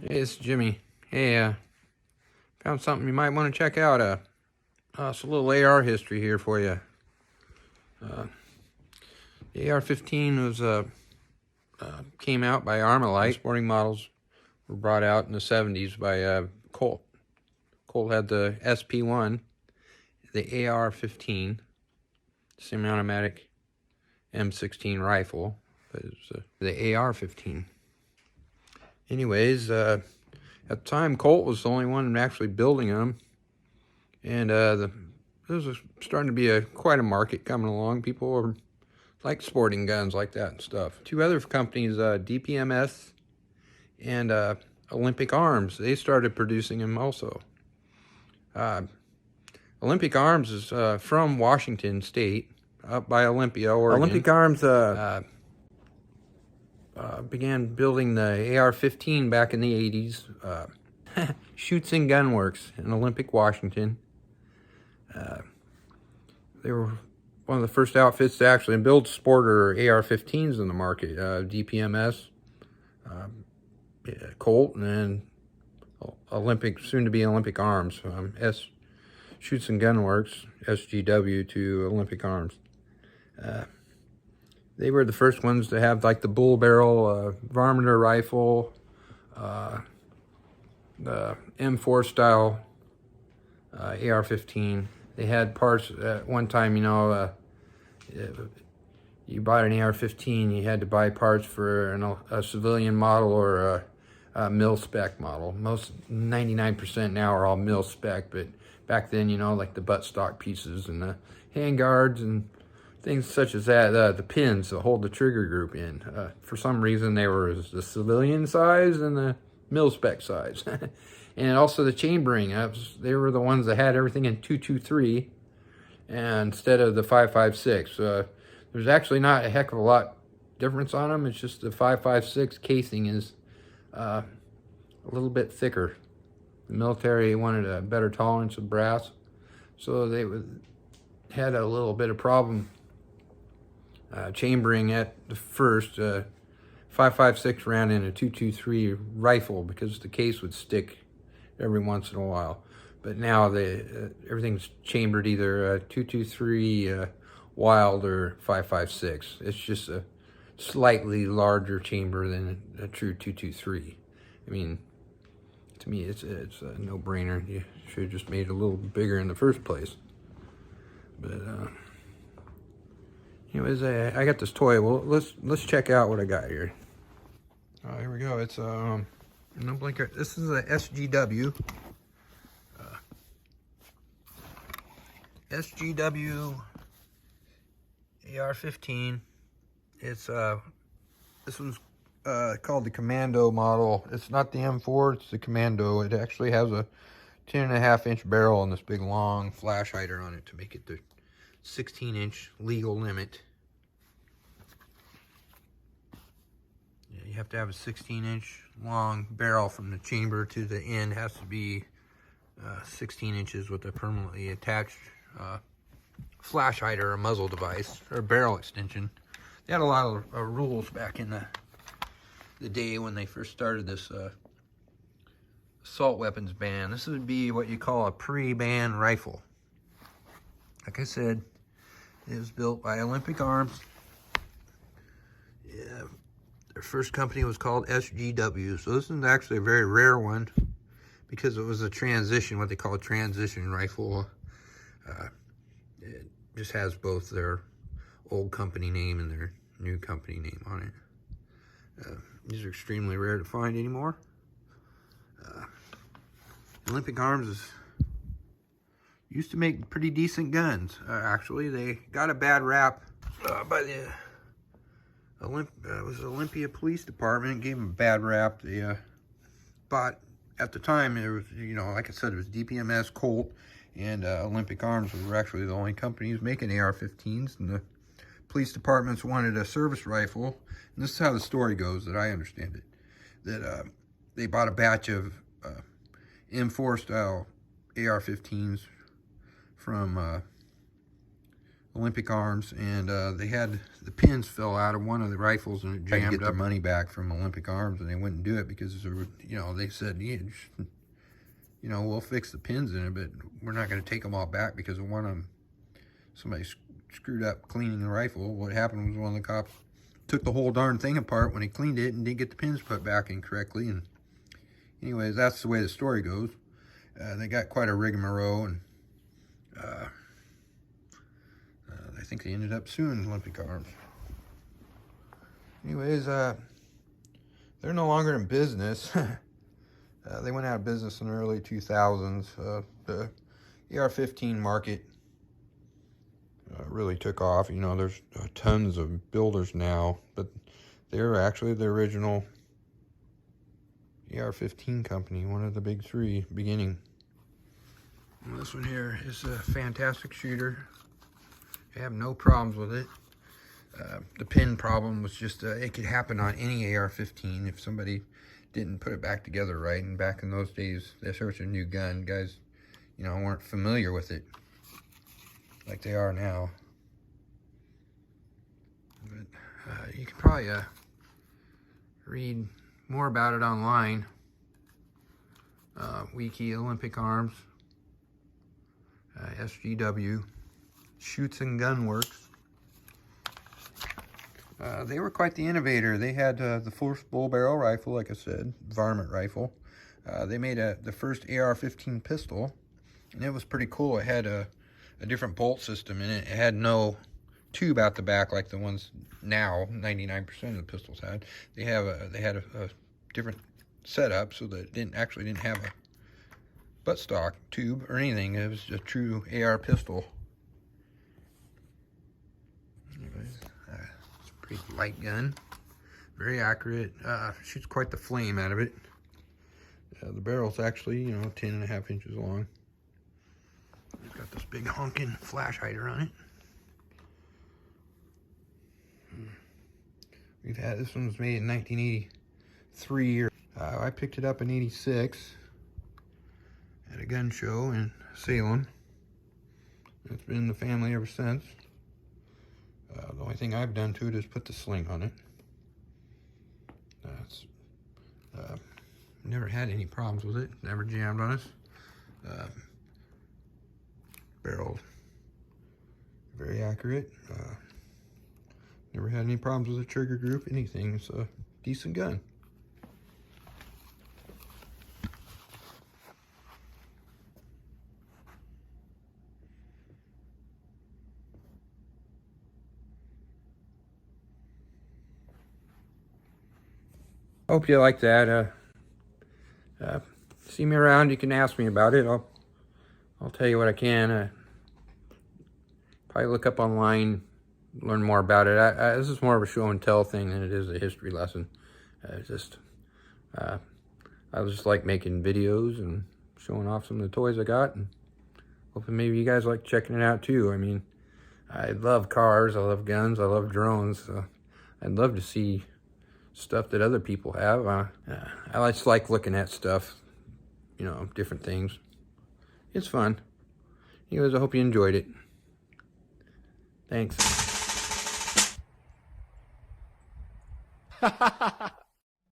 Hey, it's Jimmy. Hey, found something you might want to check out. It's a little AR history here for you. The AR-15 was came out by Armalite. Sporting models were brought out in the 70s by Colt. Colt had the SP1, the AR-15, semi-automatic M16 rifle, but it was the AR-15. Anyways, at the time, Colt was the only one actually building them, and there was starting to be quite a market coming along. People were like sporting guns like that and stuff. Two other companies, DPMS and Olympic Arms, they started producing them also. Olympic Arms is from Washington State, up by Olympia, Oregon. Olympic Arms began building the AR-15 back in the 80s. Schuetzen Gun Works in Olympic, Washington. They were one of the first outfits to actually build sporter AR-15s in the market. DPMS, Colt, and then Olympic, soon to be Olympic Arms. Schuetzen Gun Works, SGW to Olympic Arms. They were the first ones to have like the bull barrel varmint rifle, the M4 style AR-15. They had parts at one time, you know, you bought an AR-15, you had to buy parts for a civilian model or a mil-spec model. Most 99% now are all mil-spec, but back then, you know, like the buttstock pieces and the handguards and things such as that, the pins that hold the trigger group in. For some reason, they were the civilian size and the mil-spec size. And also the chambering. They were the ones that had everything in 223 and instead of the 5.56. There's actually not a heck of a lot difference on them. It's just the 5.56 casing is a little bit thicker. The military wanted a better tolerance of brass, so they had a little bit of problem chambering at the first. 5.56 ran in a 223 rifle because the case would stick every once in a while. But now everything's chambered either 223 Wild or 5.56. It's just a slightly larger chamber than a true 223. I mean, to me, it's a no-brainer. You should have just made it a little bigger in the first place. But anyways, I got this toy. Well, let's check out what I got here. Here we go. It's no blinker. This is a SGW. SGW AR-15. It's this one's called the Commando model. It's not the M4. It's the Commando. It actually has a 10.5-inch barrel and this big long flash hider on it to make it the 16-inch legal limit. You have to have a 16-inch long barrel from the chamber to the end. It has to be 16 inches with a permanently attached flash hider, a muzzle device, or barrel extension. They had a lot of rules back in the day when they first started this assault weapons ban. This would be what you call a pre-ban rifle. Like I said, it was built by Olympic Arms. Yeah. Their first company was called SGW, so this is actually a very rare one because it was a transition, what they call a transition rifle. It just has both their old company name and their new company name on it. These are extremely rare to find anymore. Olympic Arms used to make pretty decent guns. Actually, they got a bad rap by the Olympia Police Department. Gave them a bad rap. They bought, at the time, it was, you know, like I said, it was DPMS, Colt, and Olympic Arms were actually the only companies making AR-15s, and the police departments wanted a service rifle. And this is how the story goes, that I understand it, that they bought a batch of M4 style AR-15s from Olympic Arms, and they had the pins fell out of one of the rifles, and it jammed up. To get their money back from Olympic Arms, and they wouldn't do it because, you know, they said, you know, we'll fix the pins in it, but we're not going to take them all back because of one of them. Somebody screwed up cleaning the rifle. What happened was one of the cops took the whole darn thing apart when he cleaned it and didn't get the pins put back in correctly. And anyways, that's the way the story goes. They got quite a rigmarole, and I think they ended up suing Olympic Arms. Anyways, they're no longer in business. They went out of business in the early 2000s. The AR-15 market really took off. You know, there's tons of builders now, but they're actually the original AR-15 company, one of the big three beginning. And this one here is a fantastic shooter. I have no problems with it. The pin problem was just, it could happen on any AR-15 if somebody didn't put it back together right. And back in those days, this was a new gun. Guys, you know, weren't familiar with it like they are now. But you can probably read more about it online. Wiki Olympic Arms, SGW, Schuetzen Gun Works. They were quite the innovator. They had the first bull barrel rifle, like I said, varmint rifle. They made the first AR-15 pistol, and it was pretty cool. It had a different bolt system in it. It had no tube out the back like the ones now 99% of the pistols had. They had a different setup so that it didn't have a buttstock tube or anything. It was a true AR pistol. Anyways, it's a pretty light gun, very accurate. Shoots quite the flame out of it. The barrel's actually, you know, 10.5 inches long. It's got this big honking flash hider on it. This one was made in 1983. I picked it up in '86 at a gun show in Salem. It's been in the family ever since. The only thing I've done to it is put the sling on it. Never had any problems with it. Never jammed on us. Barrel, very accurate. Never had any problems with the trigger group, anything. It's a decent gun. Hope you like that. See me around, you can ask me about it. I'll tell you what I can. Probably look up online, learn more about it. This is more of a show and tell thing than it is a history lesson. I just like making videos and showing off some of the toys I got, and hoping maybe you guys like checking it out too. I mean, I love cars, I love guns, I love drones, so I'd love to see stuff that other people have. I just like looking at stuff, you know, different things. It's fun. Anyways, I hope you enjoyed it. Thanks.